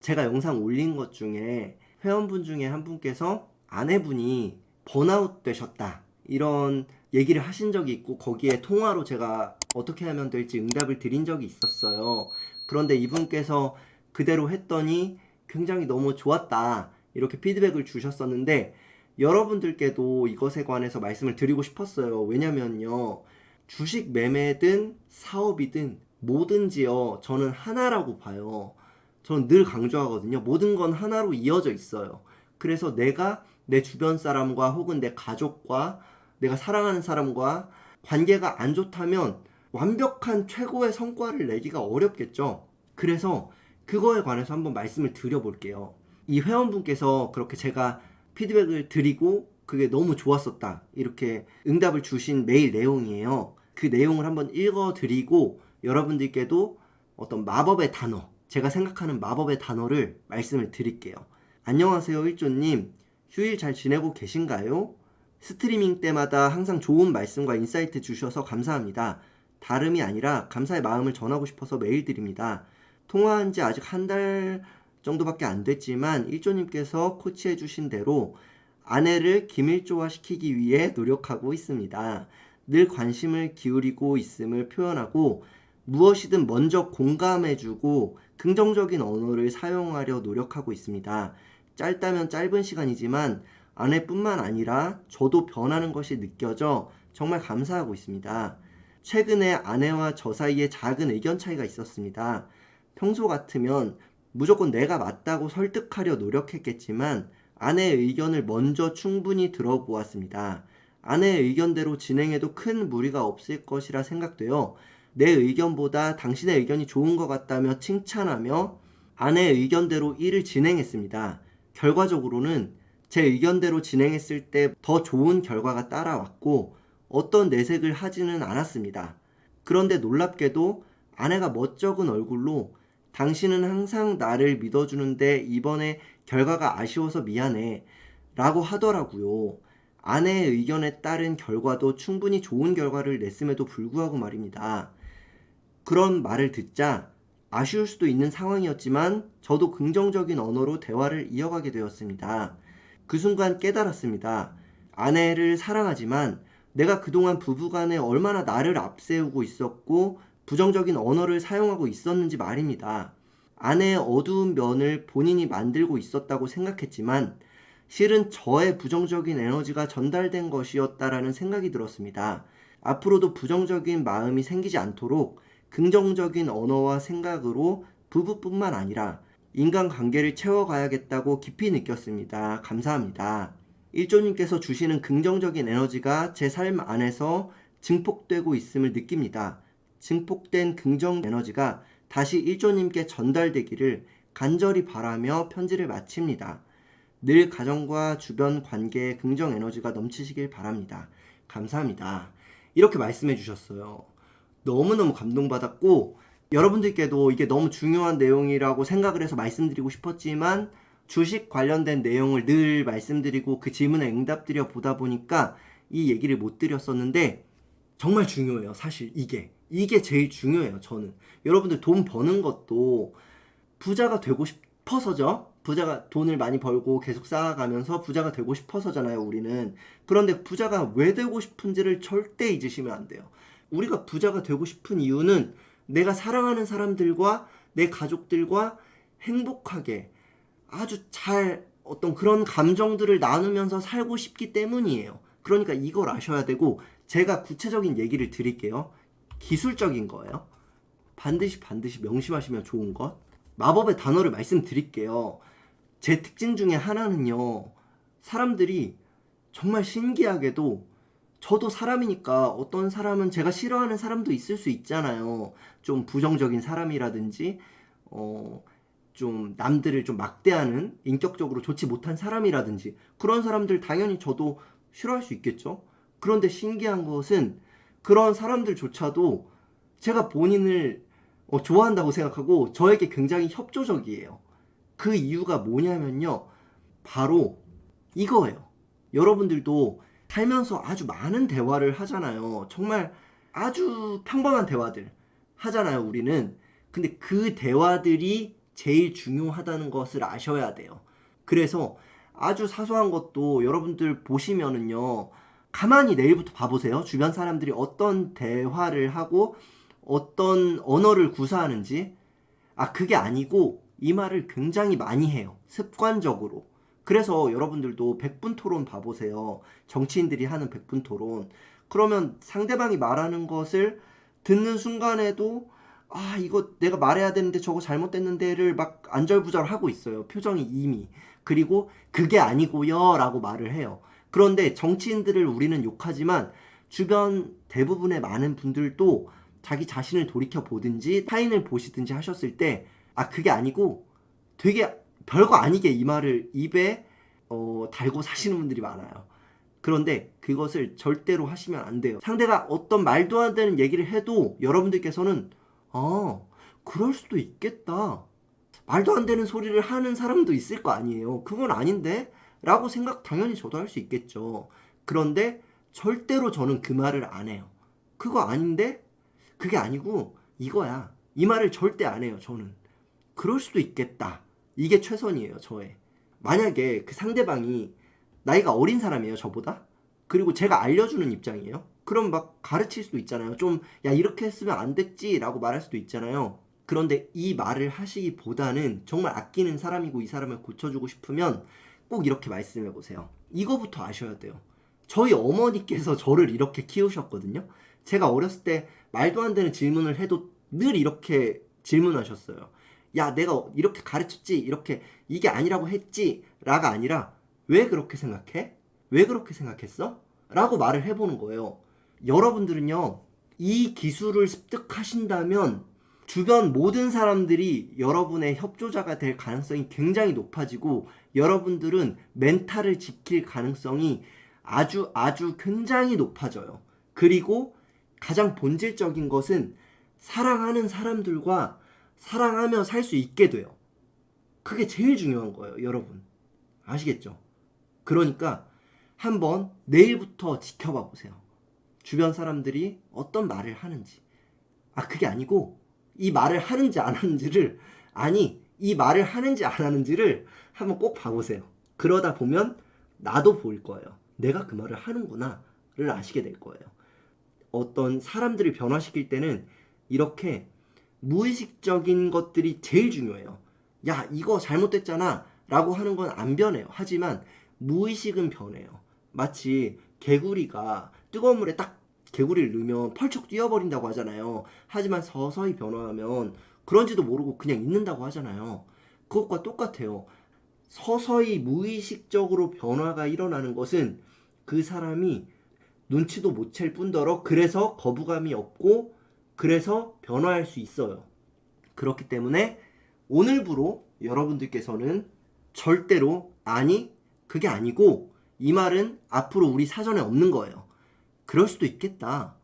제가 영상 올린 것 중에 회원분 중에 한 분께서 아내분이 번아웃 되셨다 이런 얘기를 하신 적이 있고, 거기에 통화로 제가 어떻게 하면 될지 응답을 드린 적이 있었어요. 그런데 이분께서 그대로 했더니 굉장히 너무 좋았다 이렇게 피드백을 주셨었는데, 여러분들께도 이것에 관해서 말씀을 드리고 싶었어요. 왜냐면요, 주식 매매든 사업이든 뭐든지요, 저는 하나라고 봐요. 저는 늘 강조하거든요. 모든 건 하나로 이어져 있어요. 그래서 내가 내 주변 사람과 혹은 내 가족과 내가 사랑하는 사람과 관계가 안 좋다면 완벽한 최고의 성과를 내기가 어렵겠죠. 그래서 그거에 관해서 한번 말씀을 드려볼게요. 이 회원분께서 그렇게 제가 피드백을 드리고 그게 너무 좋았었다 이렇게 응답을 주신 메일 내용이에요. 그 내용을 한번 읽어드리고 여러분들께도 어떤 마법의 단어, 제가 생각하는 마법의 단어를 말씀을 드릴게요. 안녕하세요 일조님, 휴일 잘 지내고 계신가요? 스트리밍 때마다 항상 좋은 말씀과 인사이트 주셔서 감사합니다. 다름이 아니라 감사의 마음을 전하고 싶어서 메일 드립니다. 통화한 지 아직 한 달 정도밖에 안 됐지만 일조님께서 코치해 주신 대로 아내를 기밀조화 시키기 위해 노력하고 있습니다. 늘 관심을 기울이고 있음을 표현하고 무엇이든 먼저 공감해주고 긍정적인 언어를 사용하려 노력하고 있습니다. 짧다면 짧은 시간이지만 아내뿐만 아니라 저도 변하는 것이 느껴져 정말 감사하고 있습니다. 최근에 아내와 저 사이에 작은 의견 차이가 있었습니다. 평소 같으면 무조건 내가 맞다고 설득하려 노력했겠지만 아내의 의견을 먼저 충분히 들어보았습니다. 아내의 의견대로 진행해도 큰 무리가 없을 것이라 생각되어 내 의견보다 당신의 의견이 좋은 것 같다며 칭찬하며 아내의 의견대로 일을 진행했습니다. 결과적으로는 제 의견대로 진행했을 때 더 좋은 결과가 따라왔고 어떤 내색을 하지는 않았습니다. 그런데 놀랍게도 아내가 멋쩍은 얼굴로 당신은 항상 나를 믿어주는데 이번에 결과가 아쉬워서 미안해 라고 하더라고요. 아내의 의견에 따른 결과도 충분히 좋은 결과를 냈음에도 불구하고 말입니다. 그런 말을 듣자 아쉬울 수도 있는 상황이었지만 저도 긍정적인 언어로 대화를 이어가게 되었습니다. 그 순간 깨달았습니다. 아내를 사랑하지만 내가 그동안 부부간에 얼마나 나를 앞세우고 있었고 부정적인 언어를 사용하고 있었는지 말입니다. 아내의 어두운 면을 본인이 만들고 있었다고 생각했지만 실은 저의 부정적인 에너지가 전달된 것이었다라는 생각이 들었습니다. 앞으로도 부정적인 마음이 생기지 않도록 긍정적인 언어와 생각으로 부부뿐만 아니라 인간관계를 채워가야겠다고 깊이 느꼈습니다. 감사합니다. 일조님께서 주시는 긍정적인 에너지가 제 삶 안에서 증폭되고 있음을 느낍니다. 증폭된 긍정 에너지가 다시 일조님께 전달되기를 간절히 바라며 편지를 마칩니다. 늘 가정과 주변 관계에 긍정 에너지가 넘치시길 바랍니다. 감사합니다. 이렇게 말씀해 주셨어요. 너무너무 감동받았고 여러분들께도 이게 너무 중요한 내용이라고 생각을 해서 말씀드리고 싶었지만 주식 관련된 내용을 늘 말씀드리고 그 질문에 응답드려 보다 보니까 이 얘기를 못 드렸었는데 정말 중요해요. 사실 이게 제일 중요해요. 저는 여러분들 돈 버는 것도 부자가 되고 싶어서죠. 부자가 돈을 많이 벌고 계속 쌓아가면서 부자가 되고 싶어서잖아요, 우리는. 그런데 부자가 왜 되고 싶은지를 절대 잊으시면 안 돼요. 우리가 부자가 되고 싶은 이유는 내가 사랑하는 사람들과 내 가족들과 행복하게 아주 잘 어떤 그런 감정들을 나누면서 살고 싶기 때문이에요. 그러니까 이걸 아셔야 되고, 제가 구체적인 얘기를 드릴게요. 기술적인 거예요. 반드시 명심하시면 좋은 것. 마법의 단어를 말씀드릴게요. 제 특징 중에 하나는요, 사람들이 정말 신기하게도 저도 사람이니까 어떤 사람은 제가 싫어하는 사람도 있을 수 있잖아요. 좀 부정적인 사람이라든지 좀 남들을 좀 막대하는 인격적으로 좋지 못한 사람이라든지 그런 사람들 당연히 저도 싫어할 수 있겠죠. 그런데 신기한 것은 그런 사람들조차도 제가 본인을 좋아한다고 생각하고 저에게 굉장히 협조적이에요. 그 이유가 뭐냐면요, 바로 이거예요. 여러분들도 살면서 아주 많은 대화를 하잖아요. 정말 아주 평범한 대화들 하잖아요, 우리는. 근데 그 대화들이 제일 중요하다는 것을 아셔야 돼요. 그래서 아주 사소한 것도 여러분들 보시면은요, 가만히 내일부터 봐보세요. 주변 사람들이 어떤 대화를 하고 어떤 언어를 구사하는지. 그게 아니고 이 말을 굉장히 많이 해요. 습관적으로. 그래서 여러분들도 백분 토론 봐보세요. 정치인들이 하는 백분 토론. 그러면 상대방이 말하는 것을 듣는 순간에도 이거 내가 말해야 되는데 저거 잘못됐는데를 막 안절부절 하고 있어요. 표정이 이미. 그리고 그게 아니고요 라고 말을 해요. 그런데 정치인들을 우리는 욕하지만 주변 대부분의 많은 분들도 자기 자신을 돌이켜 보든지 타인을 보시든지 하셨을 때 그게 아니고 되게 별거 아니게 이 말을 입에 달고 사시는 분들이 많아요. 그런데 그것을 절대로 하시면 안 돼요. 상대가 어떤 말도 안 되는 얘기를 해도 여러분들께서는 그럴 수도 있겠다. 말도 안 되는 소리를 하는 사람도 있을 거 아니에요. 그건 아닌데? 라고 생각 당연히 저도 할 수 있겠죠. 그런데 절대로 저는 그 말을 안 해요. 그거 아닌데? 그게 아니고 이거야. 이 말을 절대 안 해요. 저는. 그럴 수도 있겠다. 이게 최선이에요. 저의. 만약에 그 상대방이 나이가 어린 사람이에요. 저보다. 그리고 제가 알려주는 입장이에요. 그럼 막 가르칠 수도 있잖아요. 좀 야 이렇게 했으면 안 됐지 라고 말할 수도 있잖아요. 그런데 이 말을 하시기보다는 정말 아끼는 사람이고 이 사람을 고쳐주고 싶으면 꼭 이렇게 말씀해 보세요. 이거부터 아셔야 돼요. 저희 어머니께서 저를 이렇게 키우셨거든요. 제가 어렸을 때 말도 안 되는 질문을 해도 늘 이렇게 질문하셨어요. 야, 내가 이렇게 가르쳤지? 이렇게 이게 아니라고 했지? 라가 아니라 왜 그렇게 생각해? 왜 그렇게 생각했어? 라고 말을 해보는 거예요. 여러분들은요, 이 기술을 습득하신다면 주변 모든 사람들이 여러분의 협조자가 될 가능성이 굉장히 높아지고 여러분들은 멘탈을 지킬 가능성이 아주 굉장히 높아져요. 그리고 가장 본질적인 것은 사랑하는 사람들과 사랑하며 살 수 있게 돼요. 그게 제일 중요한 거예요, 여러분. 아시겠죠? 그러니까 한번 내일부터 지켜봐 보세요. 주변 사람들이 어떤 말을 하는지. 그게 아니고 이 말을 하는지 안 하는지를 이 말을 하는지 안 하는지를 한번 꼭 봐보세요. 그러다 보면 나도 보일 거예요. 내가 그 말을 하는구나를 아시게 될 거예요. 어떤 사람들을 변화시킬 때는 이렇게 무의식적인 것들이 제일 중요해요. 야, 이거 잘못됐잖아 라고 하는 건 안 변해요. 하지만 무의식은 변해요. 마치 개구리가 뜨거운 물에 딱 개구리를 넣으면 펄쩍 뛰어버린다고 하잖아요. 하지만 서서히 변화하면 그런지도 모르고 그냥 있는다고 하잖아요. 그것과 똑같아요. 서서히 무의식적으로 변화가 일어나는 것은 그 사람이 눈치도 못 챌 뿐더러 그래서 거부감이 없고 그래서 변화할 수 있어요. 그렇기 때문에 오늘부로 여러분들께서는 절대로 그게 아니고 이 말은 앞으로 우리 사전에 없는 거예요. 그럴 수도 있겠다.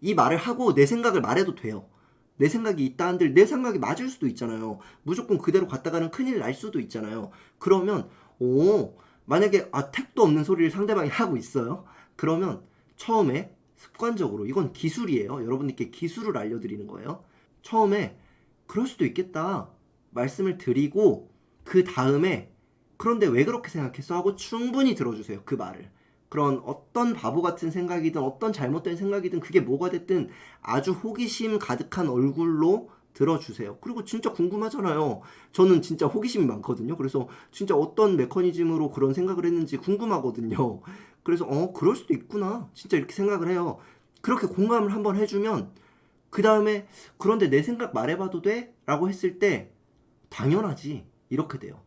이 말을 하고 내 생각을 말해도 돼요. 내 생각이 있다 한들 내 생각이 맞을 수도 있잖아요. 무조건 그대로 갔다가는 큰일 날 수도 있잖아요. 그러면 만약에 택도 없는 소리를 상대방이 하고 있어요. 그러면 처음에 습관적으로 이건 기술이에요. 여러분들께 기술을 알려드리는 거예요. 처음에 그럴 수도 있겠다 말씀을 드리고 그 다음에 그런데 왜 그렇게 생각했어? 하고 충분히 들어주세요. 그 말을. 그런 어떤 바보 같은 생각이든 어떤 잘못된 생각이든 그게 뭐가 됐든 아주 호기심 가득한 얼굴로 들어주세요. 그리고 진짜 궁금하잖아요. 저는 진짜 호기심이 많거든요. 그래서 진짜 어떤 메커니즘으로 그런 생각을 했는지 궁금하거든요. 그래서 그럴 수도 있구나. 진짜 이렇게 생각을 해요. 그렇게 공감을 한번 해주면 그 다음에 그런데 내 생각 말해봐도 돼? 라고 했을 때 당연하지. 이렇게 돼요.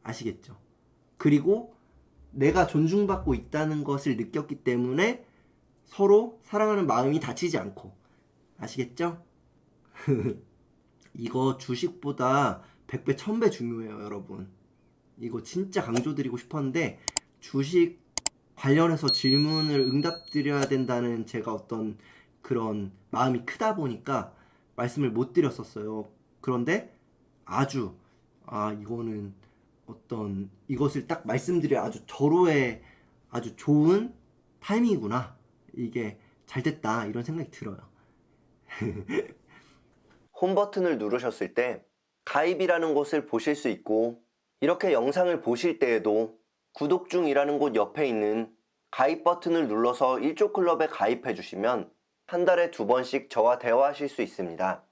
아시겠죠? 그리고 내가 존중받고 있다는 것을 느꼈기 때문에 서로 사랑하는 마음이 다치지 않고. 아시겠죠? 이거 주식보다 100배, 1000배 중요해요, 여러분. 이거 진짜 강조드리고 싶었는데 주식 관련해서 질문을 응답드려야 된다는 제가 어떤 그런 마음이 크다 보니까 말씀을 못 드렸었어요. 그런데 이거는 이것을 딱 말씀드려 아주 절호의 아주 좋은 타이밍이구나. 이게 잘 됐다. 이런 생각이 들어요. 홈 버튼을 누르셨을 때 가입이라는 곳을 보실 수 있고, 이렇게 영상을 보실 때에도 구독 중이라는 곳 옆에 있는 가입 버튼을 눌러서 1조 클럽에 가입해 주시면 한 달에 2번씩 저와 대화하실 수 있습니다.